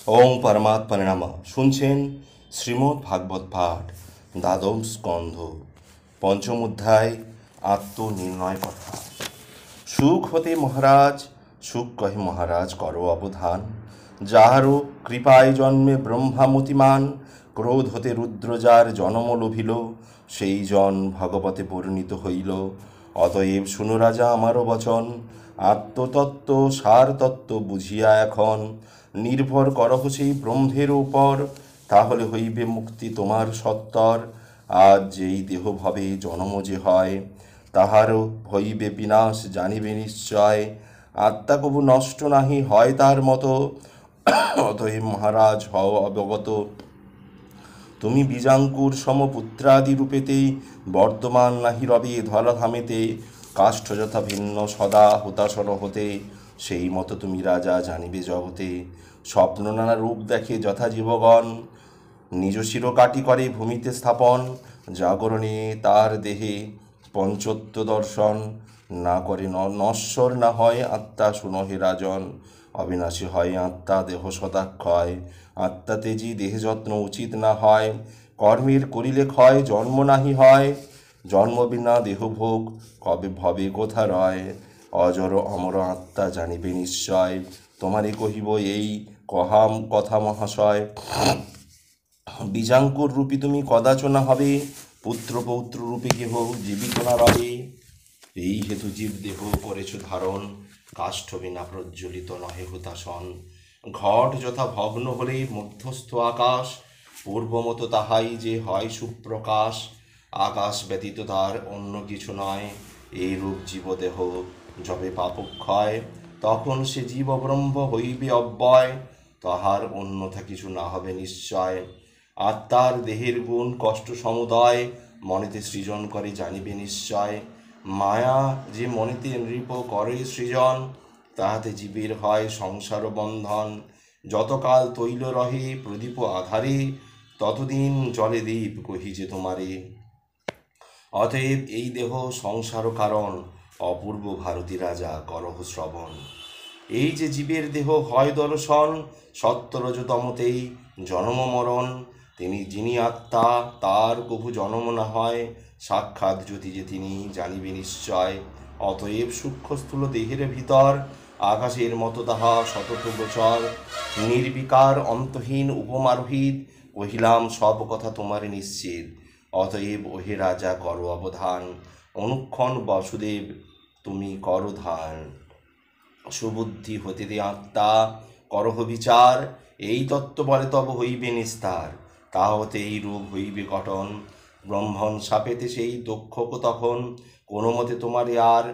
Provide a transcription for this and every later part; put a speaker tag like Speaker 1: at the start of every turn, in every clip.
Speaker 1: ওং পরমাত্মনে নমঃ। শুনছেন শ্রীমদ্ ভাগবত পাঠ, দ্বাদশ স্কন্ধ, পঞ্চম অধ্যায়, আত্মনির্ণয় কথা। সুখ হতে মহারাজ, সুখ কহে মহারাজ করো অবধান। যাহারও কৃপায় জন্মে ব্রহ্মামতিমান, ক্রোধ হতে রুদ্র যার জনম লোভিল, সেই জন ভগবতে পরিণীত হইল। অতএব শুনো রাজা আমারও বচন, আত্মতত্ত্ব সারতত্ত্ব বুঝিয়া এখন নির্ভর করহ সেই ব্রহ্মের উপর, তাহলে হইবে মুক্তি তোমার সত্তর। আজ যেই দেহ ভবে জনম যে হয়, তাহারও হইবে বিনাশ জানিবে নিশ্চয়। আত্মা কবু নষ্ট নাহি হয় তার মতো, অতএব মহারাজ হও অবগত। তুমি বীজাঙ্কুর সমপুত্রাদি রূপেতেই বর্তমান নাহি রবে ধরাধামেতে, কাষ্ঠ যথা ভিন্ন সদা হতাশর হতে, সেই মতো তুমি রাজা জানিবে জগতে। স্বপ্ন নানা রূপ দেখে যথা জীবগণ, নিজ শির কাটি করে ভূমিতে স্থাপন। জাগরণে তার দেহে পঞ্চত্ব দর্শন, না করে নশ্বর না হয় আত্মা শুনহে রাজন। অবিনাশী হয় আত্মা দেহ সদাক্ষয়, আত্মা তেজি দেহে যত্ন উচিত না হয়। কর্মের করিলে ক্ষয় জন্ম নাহি হয়, জন্ম বিনা দেহ ভোগ কবে ভবে কোথা রয়। অজর অমর আত্মা জানিবে নিশ্চয়, তোমারে কহিব এই কহাম কথা মহাশয়। বীজাঙ্কুর রূপী তুমি কদাচনা হবে, পুত্র পৌত্র রূপে কেহ জীবিত না রবে। এই হেতু জীব দেহ করেছ ধারণ, কাষ্ঠ বিনা প্রজ্বলিত নহে হুতাসন। ঘট যথা ভগ্ন হলে মধ্যস্থ আকাশ, পূর্বমত তাহাই যে হয় সুপ্রকাশ। আকাশ ব্যতীত তার অন্য কিছু নয়, এই রূপ জীবদেহ যবে পাপক্ষয়, তখন সে জীব ব্রহ্ম হইবে অব্যয়। তাহার অন্যথা কিছু না হবে নিশ্চয়। আত্মার দেহের গুণ কষ্ট সমুদয়, মনেতে সৃজন করে জানিবে নিশ্চয়। মায়া যে মনেতে নৃপ করে সৃজন, তাহাতে জীবের হয় সংসার বন্ধন। যতকাল তৈল রহে প্রদীপ আধারে, ততদিন জলে দীপ কহি যে তোমারে। অতএব এই দেহ সংসার কারণ, অপূর্ব ভারতী রাজা করহ শ্রবণ। এই যে জীবের দেহ হয় দর্শন, সত্তরজতমতেই জন্ম মরণ। যিনি আত্মা তার কভু জন্ম না হয়, সাক্ষাৎ জ্যোতি যে তিনি জানিবে নিশ্চয়। অতএব সূক্ষ্ম স্থূল দেহের ভিতর, আকাশের মতো তাহা সতত গোচর। নির্বিকার অন্তহীন উপমারোহিত, কহিলাম সব কথা তোমার নিশ্চিত। অতএব ওহে রাজা করো অবধান, অনুক্ষণ বসুদেব তুমি করো ধান। সুবুদ্ধি হতে দে আত্মা করহ বিচার, এই তত্ত্ব বলে তব হইবে নিস্তার। তাহা হতে এই রূপ হইবে গঠন, ব্রহ্মণ সাপেতে সেই দক্ষক তখন। কোনো মতে তোমারে আর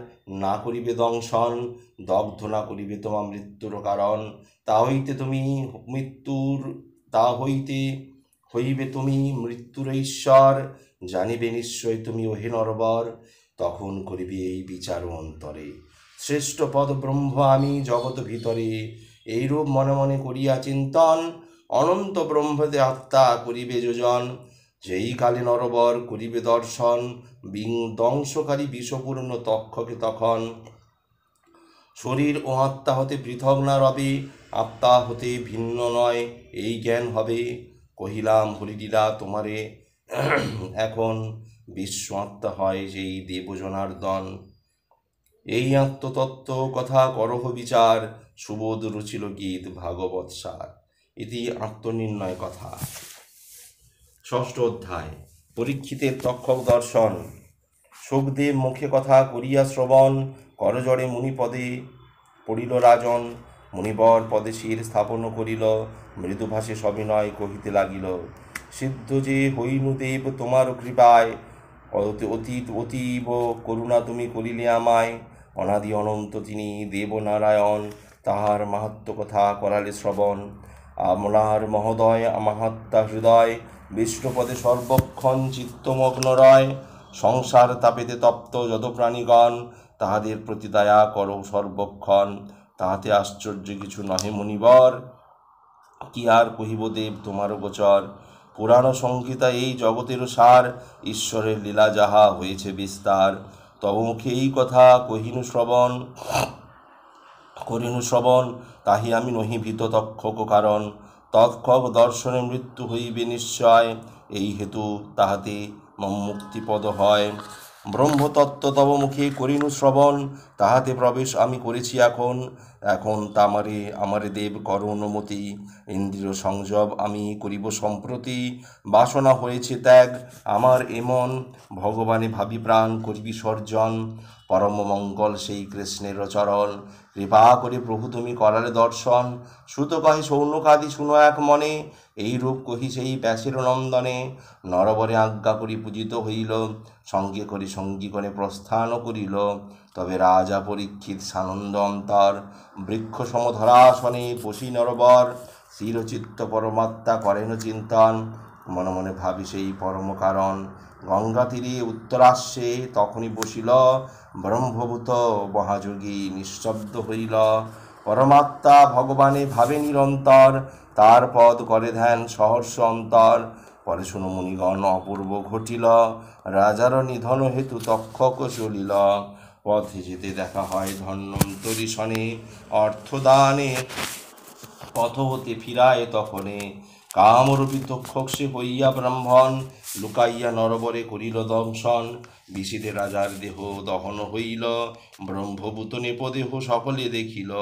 Speaker 1: না করিবে দংশন, দগ্ধ না করিবে তোমার মৃত্যুর কারণ। তা হইতে তুমি মৃত্যুর তা হইতে হইবে তুমি মৃত্যুর ঈশ্বর, জানিবে নিশ্চয় তুমি ওহে নরবর। তখন করিবে এই বিচার অন্তরে, শ্রেষ্ঠ পদ ব্রহ্ম আমি জগৎ ভিতরে। এইরূপ মনে মনে করিয়া চিন্তন, অনন্ত ব্রহ্মতে আত্মা করিবে যোজন। যেই কালে নরবর করিবে দর্শন, দংশকারী বিষপূর্ণ তক্ষকে তখন। শরীর ও আত্মা হতে পৃথক না রবে, আত্মা হতে ভিন্ন নয় এই জ্ঞান হবে। কহিলাম হরিলীলা তোমারে এখন, বিশ্ব আত্মা হয় যেই দেবজনার্দন। এই আত্মতত্ত্ব কথা করহ বিচার, সুবোধ রুচিল গীত ভাগবত সার। ইতি আত্মনির্ণয় কথা। ষষ্ঠ অধ্যায়, পরীক্ষিতের তক্ষক দর্শন। সুখদেব মুখে কথা করিয়া শ্রবণ, করজড়ে মুনিপদে পড়িল রাজন। মুনিবর পদে শির স্থাপন করিল, মৃদুভাষে সবিনয় কহিতে লাগিল। সিদ্ধ যে হইনু দেব তোমার কৃপায়, অতীব করুণা তুমি করিলে আমায়। অনাদি অনন্ত তিনি দেবনারায়ণ, তাহার মাহাত্ম কথা করালে শ্রবণ। আমলার মহোদয় মাহাত্মা হৃদয়, বিষ্ণুপদে সর্বক্ষণ চিত্তমগ্ন রয়। সংসার তাপেতে তপ্ত যত প্রাণীগণ, তাহাদের প্রতি দয়া করো সর্বক্ষণ। তাহাতে আশ্চর্য কিছু নহে মুনিবর, কি আর কহিব দেব তোমার গোচর। পুরাণ সংহিতা এই জগতের সার, ঈশ্বরের লীলা যাহা হয়েছে বিস্তার। তব মুখে এই কথা করিনু শ্রবণ, তাহি আমি নহি ভীত তক্ষক কারণ। তৎক্ষক দর্শনে মৃত্যু হইবে নিশ্চয়, এই হেতু তাহাতে মম মুক্তিপদ হয়। ব্রহ্মতত্ত্ব তব মুখে করিনু শ্রবণ, তাহাতে প্রবেশ আমি করেছি এখন। এখন আমারে দেব কর অনুমতি, ইন্দ্রিয় সংযম আমি করিব সম্প্রতি। বাসনা হয়েছে ত্যাগ আমার এমন, ভগবানে ভাবি প্রাণ করি বিসর্জন। পরম মঙ্গল সেই কৃষ্ণের চরণ, কৃপা করে প্রভু তুমি করালে দর্শন। সুত কহে সৌনকাদি শুনো এক মনে, এই রূপ কহি সেই ব্যাসের নন্দনে। নরবরে আজ্ঞা করি পূজিত হইল, সঙ্গে করে সঙ্গীগণে প্রস্থান করিল। তবে রাজা পরীক্ষিত সানন্দ অন্তর, বৃক্ষ সমধরাসনে বসি নরবর। চিরচিত্ত পরমাত্মা করেন চিন্তন, মনে মনে ভাবি সেই পরম কারণ। গঙ্গা তীরে উত্তরাশ্বে তখনই বসিল, ব্রহ্মভূত মহাযোগী নিঃশব্দ হইল। পরমাত্মা ভগবানে ভাবে নিরন্তর, তার পদ করে ধ্যান সহর্ষ অন্তর। পরে শুনো মুনিগণ অপূর্ব ঘটিল, রাজার নিধন হেতু তক্ষক চলিল। পথে যেতে দেখা হয় ধন্বন্তরী শনে, অর্থদানে পথ হতে ফিরায় তখনে। কামরূপী তক্ষক সে হইয়া ব্রাহ্মণ, লুকাইয়া নরবরে করিল দংশন। বিষিদে রাজার দেহ দহন হইল, ব্রহ্মভূত নেপদেহ সকলে দেখিল।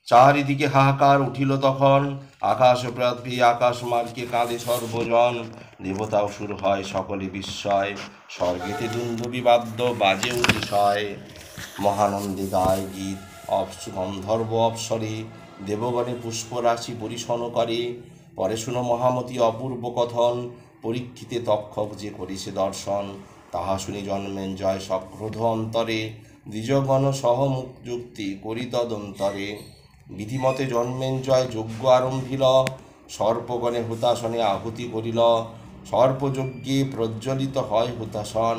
Speaker 1: চারিদিকে হাহাকার উঠিল তখন, আকাশ পৃথিবী আকাশ মার্গে কাঁদে সর্বজন। দেবতা অসুর হয় সকলে বিস্ময়, স্বর্গেতে দুন্দুভি বাদ্য বাজে অতিশয়। মহানন্দে গায় গীত গন্ধর্ব অপ্সরে, দেবগণে পুষ্পরাশি পরিশন করে। পরে শুনো মহামতি অপূর্ব কথন, পরীক্ষিতে তক্ষক যে করিছে দর্শন। তাহা শুনি জন্মেঞ্জয় সক্রোধ অন্তরে, দ্বিজগণ সহ যুক্তি করি তদন্তরে। বিধিমতে জন্মেঞ্জয় যজ্ঞ আরম্ভিল, সর্পগণে হুতাসনে আহুতি করিল। সর্পযজ্ঞে প্রজ্বলিত হয় হুতাসন,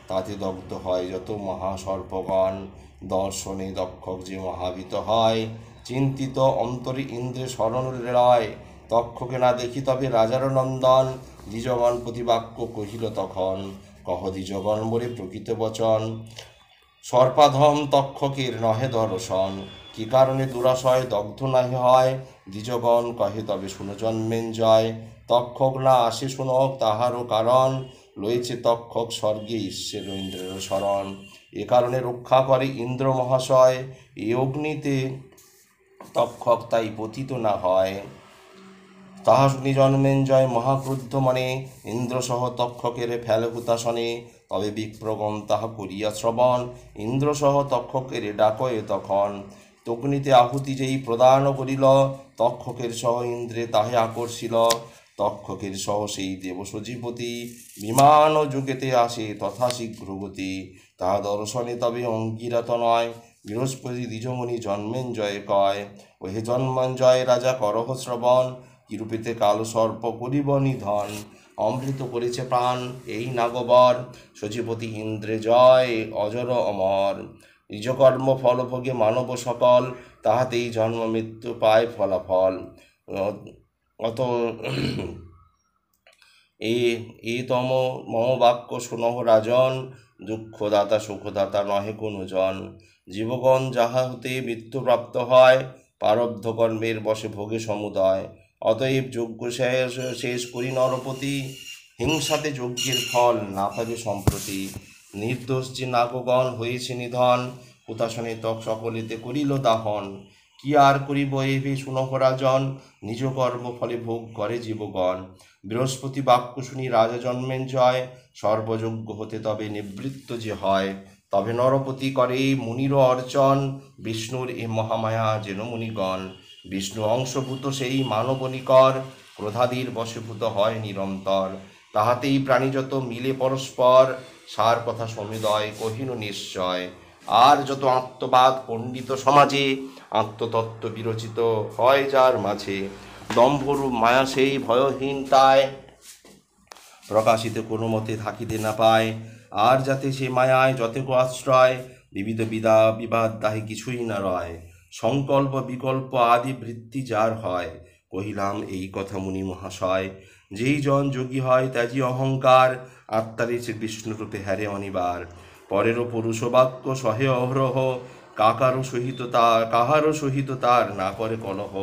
Speaker 1: তাতে দগ্ধ হয় যত মহাসর্পগণ। দর্শনে দক্ষক যে মহাভীত হয়, চিন্তিত অন্তরে ইন্দ্রে শরণ লয়। তক্ষকে না দেখি তবে রাজার নন্দন, দ্বিজগণ প্রতিবাক্য কহিল তখন। কহ দ্বিজগণ মোরে প্রকৃত বচন, সর্পাধম তক্ষকের নহে দর্শন। কি কারণে দুরাশয় দগ্ধ নাহি হয়, দ্বিজগণ কহে তবে শুনো জন্মেঞ্জয়। তক্ষক না আসে শুনক তাহারও কারণ, লইছে তক্ষক স্বর্গে ঈশ্বর ইন্দ্রের শরণ। এ কারণে রক্ষা করে ইন্দ্র মহাশয়, এ অগ্নিতে তক্ষক তাই পতিত না হয়। তাহা শুনি জন্মেঞ্জয় মহাক্রুদ্ধ মনে, ইন্দ্রসহ তক্ষকের ফেল হুতাসনে। তবে বিপ্রগণ তাহা করিয়া শ্রবণ, ইন্দ্রসহ তক্ষকের ডাকয়ে তখন। তগ্নিতে আহুতি যেই প্রদান করিল, তক্ষকের সহ ইন্দ্রে তাহে আকর্ষিল। তক্ষকের সহ সেই দেব সজীবতী, বিমান যুগেতে আসে তথা শীঘ্রগতি। তাহা দর্শনে তবে অঙ্গীরাত নয়, বৃহস্পতি দ্বিজমণি জন্মেঞ্জয় কয়। ওহে জন্মেঞ্জয় রাজা করহ শ্রবণ, কিরূপেতে কাল সর্প করিব নিধন। অমৃত করেছে প্রাণ এই নাগবর, সজীবতী ইন্দ্রে জয় অজর অমর। নিজকর্ম ফলভোগে মানব সকল, তাহাতেই জন্ম মৃত্যু পায় ফলাফল। অত এ তম মম বাক্য শুনহ রাজন, দুঃখদাতা সুখদাতা নহে কোনো জন। জীবগণ যাহা হতে মৃত্যুপ্রাপ্ত হয়, প্রারব্ধ কর্মের বশে ভোগে সমুদয়। অতএব যজ্ঞ শেষ করি নরপতি, হিংসাতে যজ্ঞের ফল না পাবে সম্প্রতি। নির্দোষ যে নাগগণ হয়েছে নিধন, হুতাসনে তক সকলেতে করিল দাহন। কি আর করিব এভে শুনহ রাজন, নিজ কর্ম ফলে ভোগ করে জীবগণ। বৃহস্পতি বাক্য শুনি রাজা জন্মেঞ্জয়, সর্বযজ্ঞ হতে তবে নিবৃত্ত যে হয়। তবে নরপতি করে মুনির অর্চন, বিষ্ণুর এ মহামায়া যেন মুনিগণ। বিষ্ণু অংশভূত সেই মানবনিকর, ক্রোধাদির বশীভূত হয় নিরন্তর। তাহাতেই প্রাণীযত মিলে পরস্পর, সার কথা সমুদয় কহিনু নিশ্চয়। আর যত আত্মবাদ পণ্ডিত সমাজে, আত্মতত্ত্ব বিরচিত হয় যার মাঝে। দম্ভরূপ মায়া সেই ভয়হীন তাই, প্রকাশিত কোনো মতে থাকিতে না পায়। আর যাতে সে মায়ায় যতেক আশ্রয়, বিবিধ বিবাদ তাহে কিছুই না রয়। সংকল্প বিকল্প আদি বৃত্তি যার হয়, কহিলাম এই কথা মুনি মহাশয়। যেই জন যোগী হয় ত্যাজি অহংকার, আত্মারে সে বিষ্ণুরূপে হারে অনিবার। পরেরও পুরুষ বাক্য সহে অহরহ, কাহারও সহিত তার না করে কলহ।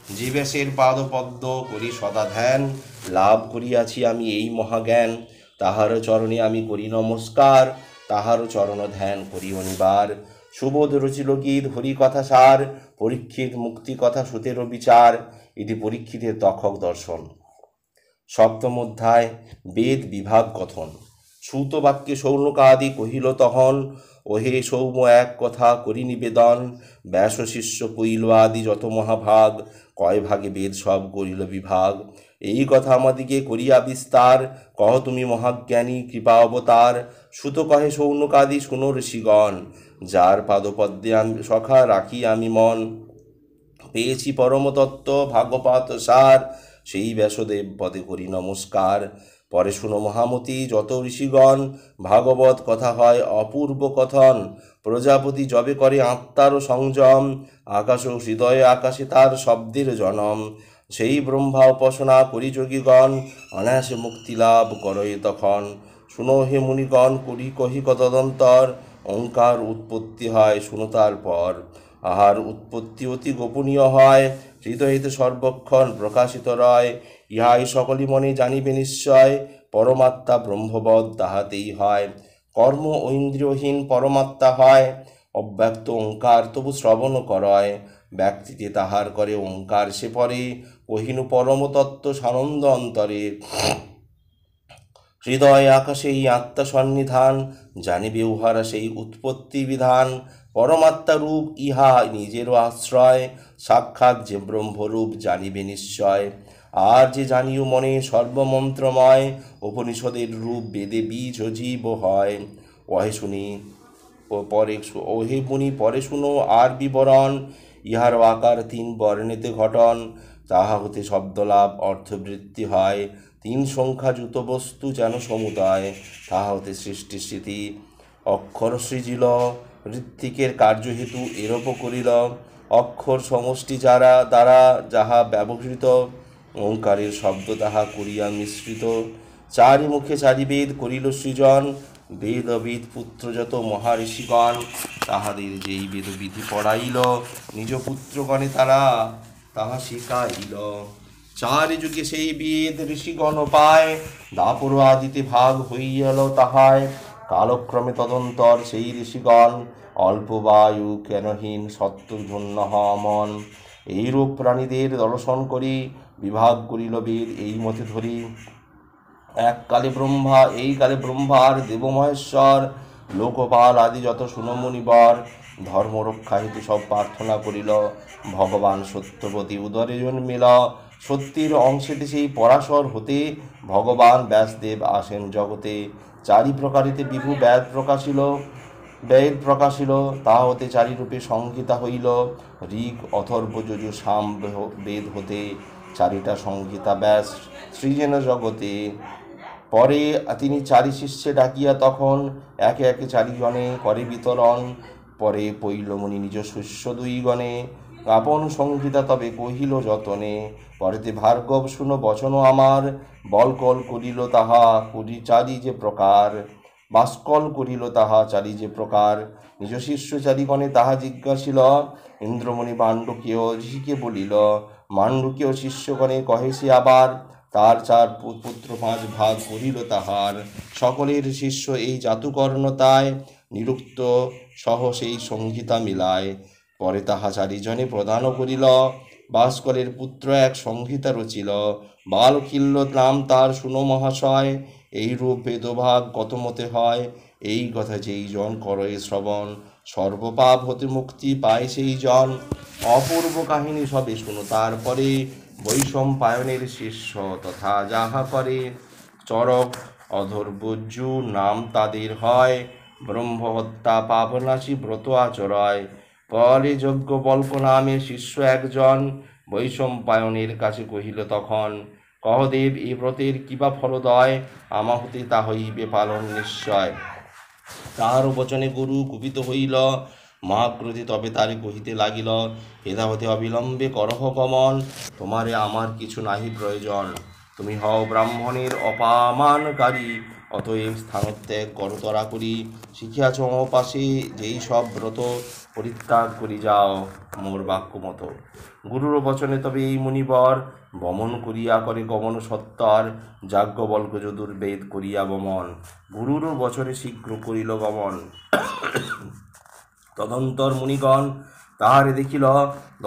Speaker 1: জীবেশের পাদপদ্ম করি সদা ধ্যান, লাভ করিয়াছি আমি এই মহাজ্ঞান। তাহার চরণে আমি করি নমস্কার, তাহার চরণ ধ্যান করি অনিবার। সুবোধ রচিল গীত হরি কথা সার, পরীক্ষিত মুক্তি কথা সুতেরও বিচার। এটি পরীক্ষিতের তক্ষক দর্শন। সপ্তম অধ্যায় বেদ বিভাগ কথন। শ্রুত বাক্যে সৌনকাদি কহিল তখন, ওহে সৌম এক কথা করি নিবেদন। ব্যাস শিষ্য কইল আদি যত মহাভাগ, কয় ভাগে বেদ সব করিল বিভাগ। এই কথা আমাদিকে করিয়া বিস্তার, কহ তুমি মহাজ্ঞানী কৃপা অবতার। সুত কহে সৌনকাদি শুনো ঋষিগণ, যার পাদপদ্মে আমি সখা রাখি আমি মন। পেয়েছি পরমতত্ত্ব ভাগবত সার, সেই ব্যাসদেব পদে করি নমস্কার। পরে শুনো মহামতি যত ঋষিগণ, ভাগবত কথা হয় অপূর্ব কথন। প্রজাপতি যবে করে আত্মারও সংযম, আকাশ ও হৃদয়ে আকাশে তার শব্দের জনম। সেই ব্রহ্মা উপাসনা করি যোগীগণ, অনায়াসে মুক্তি লাভ করয়ে তখন। শুনো হে মুনিগণ করি কহি কতদন্তর, ওঙ্কার উৎপত্তি হয় শুনো তারপর। আহার উৎপত্তি অতি গোপনীয় হয়, হৃদয়তে সর্বক্ষণ প্রকাশিত রয়। ইহাই সকলই মনে জানিবে নিশ্চয়, পরমাত্মা ব্রহ্মবৎ তাহাতেই হয়। কর্ম ঐন্দ্রিয়হীন পরমাত্মা হয়, অব্যক্ত ওঙ্কার তবু শ্রবণ করয়। ব্যক্তিতে তাহার করে ওঙ্কার সে পরে, কহিনু পরমতত্ত্ব সানন্দ অন্তরে। হৃদয় আকাশে এই আত্মা সন্নিধান, জানিবে উহারা সেই উৎপত্তি বিধান। পরমাত্মা রূপ ইহা নিজেরও আশ্রয়, সাক্ষাৎ যে ব্রহ্মরূপ জানিবে নিশ্চয়। আর যে জানিও মনে সর্বমন্ত্রময়, উপনিষদের রূপ বেদে বীজ ও জীব হয়। ওহে শুনি ওহে মুনি পরে শুনো আর বিবরণ, ইহার আকার তিন বর্ণেতে ঘটন। তাহা হতে শব্দলাভ অর্থবৃত্তি হয়, তিন সংখ্যাযুত বস্তু যেন সমুদায়। তাহা হতে সৃষ্টি স্মৃতি অক্ষর সৃজিল, ঋত্বিকের কার্যহেতু এরূপ করিল। অক্ষর সমষ্টি যারা দ্বারা যাহা ব্যবহৃত, ওঙ্কারের শব্দ তাহা করিয়া মিশ্রিত। চারি মুখে চারি বেদ করিল সৃজন, বেদবিদ পুত্র যত মহাঋষিগণ। তাহাদের যেই বেদবিধি পড়াইল, নিজ পুত্রগণে তারা তাহা শিখাইল। চারি যুগে সেই বেদ ঋষিগণ পায়, দাপর আদিতে ভাগ হইয়াল তাহায়। কালক্রমে তদন্তর সেই ঋষিগণ, অল্প বায়ু কেনহীন সত্যধন্য মন। এইরূপ প্রাণীদের দর্শন করি, বিভাগ করিল বেদ এই মতে ধরি। এককালে ব্রহ্মা এই কালে ব্রহ্মার দেব মহেশ্বর, লোকপাল আদি যত সুনমুনিবর। ধর্ম রক্ষা হেতু সব প্রার্থনা করিল, ভগবান সত্যবতী উদরে জন্মিল। সত্যের অংশেতে সেই পরাশর হতে, ভগবান ব্যাসদেব আসেন জগতে। চারি প্রকারিতে বিভু বেদ প্রকাশিল, তাহা হতে চারি রূপে সংহিতা হইল। ঋগ অথর্ব যজু সাম বেদ হতে, চারিটা সংহিতা ব্যাস সৃজেন জগতে। পরে তিনি চারি শিষ্যে ডাকিয়া তখন, একে একে চারিগণে করে বিতরণ। পরে পৈলমণি নিজ শিষ্য দুইগণে, আপন সংহিতা তবে কহিল যতনে। পরেতে ভার্গব শুনো বচন আমার, বলকল করিল তাহা করি চারি যে প্রকার। বাস্কল করিল তাহা চারি যে প্রকার, নিজ শিষ্য চারিগণে তাহা জিজ্ঞাসিল। ইন্দ্রমণি মাণ্ডুকীয় ঋষিকে বলিল, মাণ্ডুকীয় শিষ্যগণে কহে সে আবার। তার চার পুত্র পাঁচ ভাগ করিল তাহার, সকলের শিষ্য এই জাতুকর্ণতায়। নিরুক্ত সহ সেই সংহিতা মিলায়, পরে তাহা চারিজনে প্রদান করিল। বাস্কলের পুত্র এক সংহিতা রচিল, বালকিল্য নাম তার শুনো মহাশয়। এইরূপ বেদভাগ কত মতে হয়, এই কথা যেই জন করে শ্রবণ। সর্বপাপ হতে মুক্তি পায় সেই জন, অপূর্ব কাহিনী সবে শুনো তারপরে। বৈশম্পায়নের শিষ্য তথা যাহা করে, চরক অধর্বজ্জু নাম তাদের হয়। ব্রহ্মহত্যা পাপনাশী ব্রত আচরয়, পরে যজ্ঞ বল্ক নামে শিষ্য একজন। বৈশম্পায়নের কাছে কহিল তখন, কহদেব এ ব্রতের কিবা ফলদয়, আমা হতে তা হইবে পালন নিশ্চয়। তাহার বচনে গুরু কুপিত হইল, মহাক্রোধে তবে তারে কহিতে লাগিল, হেদা হতে অবিলম্বে করহ গমন। তোমারে আমার কিছু নাহি প্রয়োজন, তুমি হও ব্রাহ্মণের অপমানকারী, অতএব স্থানত্যাগ করতরা করি। শিখিয়াছ পাশে যেই সব ব্রত, পরিত্যাগ করি যাও মোর বাক্য মতো। গুরুর বচনে তবে এই মুনিবর, বমন করিয়া করে গমন সত্তর। যাজ্ঞবল্ক্য যদুর্বেদ করিয়া বমন, গুরুর বচনে শীঘ্র করিল গমন। তদন্তর মুনিগণ তাহারে দেখিল,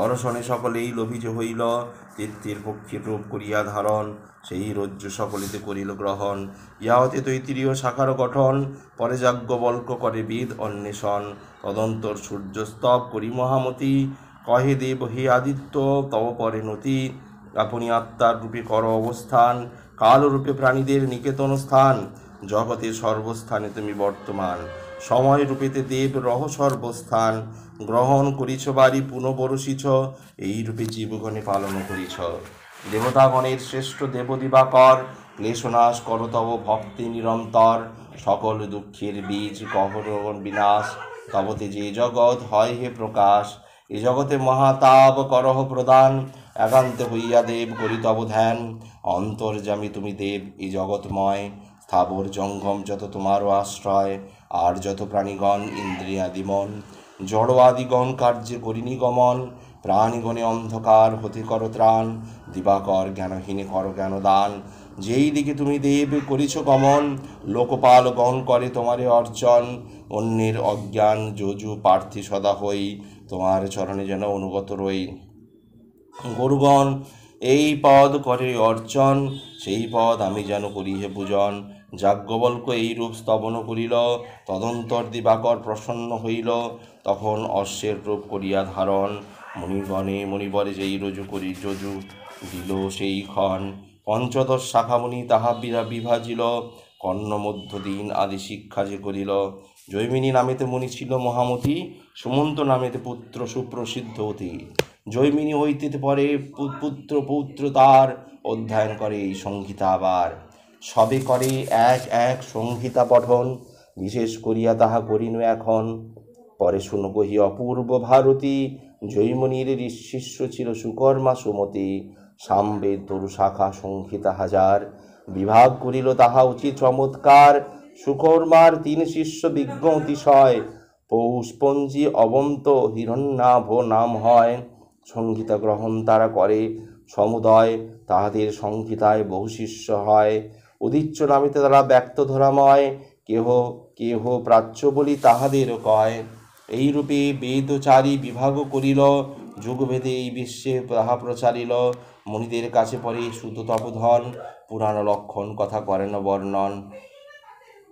Speaker 1: দর্শনে সকলেই লোভিত হইল। তীর্থের পক্ষে রূপ করিয়া ধারণ, সেই রজ্জ সকলেতে করিল গ্রহণ। ইহাতে তৈত্তিরীয় শাখার গঠন, পরে যাজ্ঞবল্ক্য করে বেদ অন্বেষণ। তদন্তর সূর্যস্তব করি মহামতি, কহে দেব হে আদিত্য তব পরে নতি। আপনি আত্মার রূপে কর অবস্থান, কালরূপে প্রাণীদের নিকেতন স্থান। জগতের সর্বস্থানে তুমি বর্তমান, সময় রূপেতে দেব রহ সর্বস্থান। গ্রহণ করিছ বাড়ি পুনঃ বরসিছ, এই রূপে জীবগণে পালন করিছ। দেবতাগণের শ্রেষ্ঠ দেব দিবাকর, ক্লেশনাশ কর তব ভক্তি নিরন্তর। সকল দুঃখের বীজ কহর বিনাশ, তবতে যে জগৎ হয় হে প্রকাশ। এ জগতে মহাতাপ করহ প্রদান, একান্তে হইয়া দেব করি তব ধ্যান। অন্তর্যামী তুমি দেব এ জগৎময়, স্থাবর জঙ্গম যত তোমারও আশ্রয়। আর যত প্রাণীগণ ইন্দ্রিয়াদিমন, জড় আদিগণ কার্যে করিনি গমন। প্রাণীগণে অন্ধকার হতে কর ত্রাণ, দিবাকর জ্ঞানহীনে কর জ্ঞানদান। যেই দিকে তুমি দেব করিছ গমন, লোকপালগণ করে তোমারে অর্চন। অন্যের অজ্ঞান যজু প্রার্থী সদা হই, তোমার চরণে যেন অনুগত রই। গরুগণ এই পদ করে অর্চন, সেই পদ আমি যেন করি হে পূজন। যাজ্ঞবল্ক্য এই রূপ স্তবন করিল, তদন্তর দিবাকর প্রসন্ন হইল। তখন অশ্বের রূপ করিয়া ধারণ, মুনিগণে মণিবরে যেই রজু করি যজু দিল সেই ক্ষণ। পঞ্চদশ শাখামুনি তাহা বিভাজিল, কর্ণ মধ্য দিন আদি শিক্ষা যে করিল। জৈমিনী নামেতে মুনি ছিল মহামতি, সুমন্ত নামেতে পুত্র সুপ্রসিদ্ধ অতি। জৈমিনী হইতে পরে পুত্র পৌত্র তার, অধ্যয়ন করে এই সংহিতা আবার। সবে করে এক এক সংহিতা পঠন, বিশেষ করিয়া তাহা করিনু এখন। পরে শুনো কহি অপূর্ব ভারতী, জৈমিনীর শিষ্য ছিল সুকর্মা সুমতি। সামবেদ তরু শাখা সংহিতা হাজার, বিভাগ করিল তাহা উচিত চমৎকার। সুকর্মার 3 শিষ্য বিজ্ঞ অতিশয়, পৌষ্পঞ্জি অবন্ত হিরণ্যাভ নাম হয়। সংহিতা গ্রহণ তারা করে সমুদয়, তাহাদের সংহিতায় বহু শিষ্য হয়। উদিচ্য নামিতে তারা ব্যক্ত ধরাময়, কেহ কেহ প্রাচ্য বলি তাহাদের কয়। এইরূপে বেদচারী বিভাগ করিল, যুগভেদে এই বিশ্বে তাহা প্রচারিল। মুনিদের কাছে পরে সুত তপোধন, পুরাণ লক্ষণ কথা করেন বর্ণন।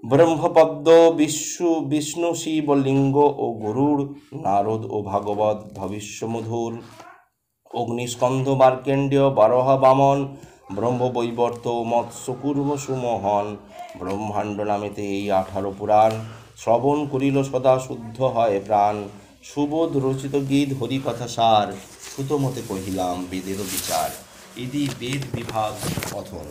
Speaker 1: ব্রহ্মপদ্ম বিষ্ণু শিব লিঙ্গ ও গরুড়, নারদ ও ভাগবত ভবিষ্যমধুর। অগ্নিস্কন্ধ মার্কেন্ডেয় বারহ বামন, ব্রহ্মবৈবর্ত মৎস্যকুর্ম সুমোহন। ব্রহ্মাণ্ড নামেতে এই 18 পুরাণ, শ্রবণ করিল সদা শুদ্ধ হয় প্রাণ। সুবোধ রচিত গীত হরিকথা সার, সুতমতে কহিলাম বেদের বিচার। ইতি বেদ বিভাগ কথন।